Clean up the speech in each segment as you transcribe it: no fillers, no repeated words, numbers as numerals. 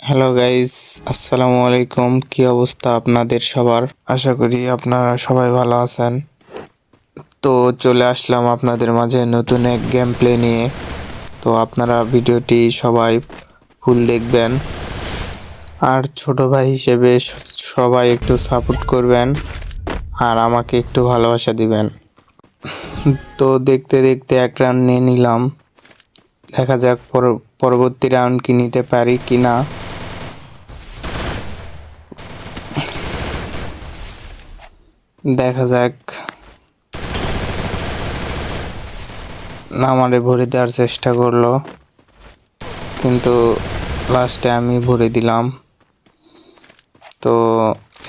Hello guys, আসসালামু আলাইকুম। কি অবস্থা আপনাদের সবার? আশা করি আপনারা সবাই ভালো আছেন। তো চলে আসলাম আপনাদের মাঝে নতুন এক গেম প্লে নিয়ে। তো আপনারা ভিডিওটি সবাই ফুল দেখবেন, আর ছোট ভাই হিসেবে সবাই একটু সাপোর্ট করবেন আর আমাকে একটু ভালোবাসা দিবেন। তো দেখতে দেখতে এক রাউন্ড নিয়ে নিলাম, দেখা যাক পরবর্তী রাউন্ড কি নিতে পারি কিনা। দেখা যাক। আমারে ভরে দেওয়ার চেষ্টা করলো, কিন্তু লাস্টে আমি ভরে দিলাম। তো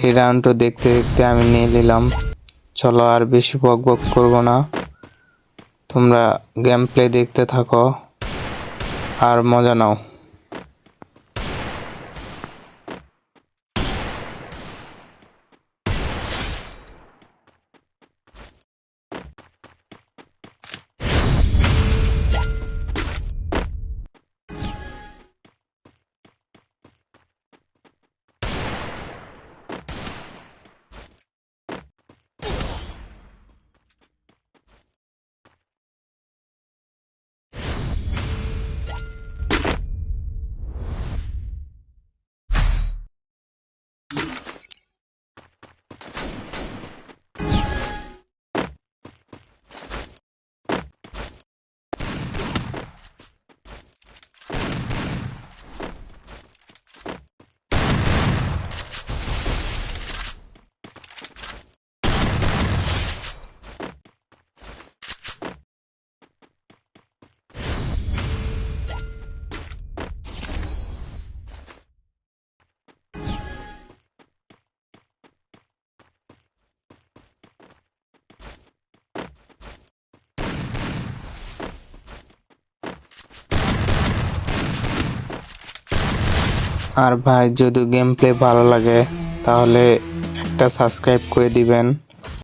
এই রাউন্ডটা দেখতে দেখতে আমি নিয়ে নিলাম। চলো আর বেশি বক বক করবো না, তোমরা গেম প্লে দেখতে থাকো আর মজা নাও। আর ভাই, যদি গেম প্লে ভালো লাগে তাহলে একটা সাবস্ক্রাইব করে দিবেন।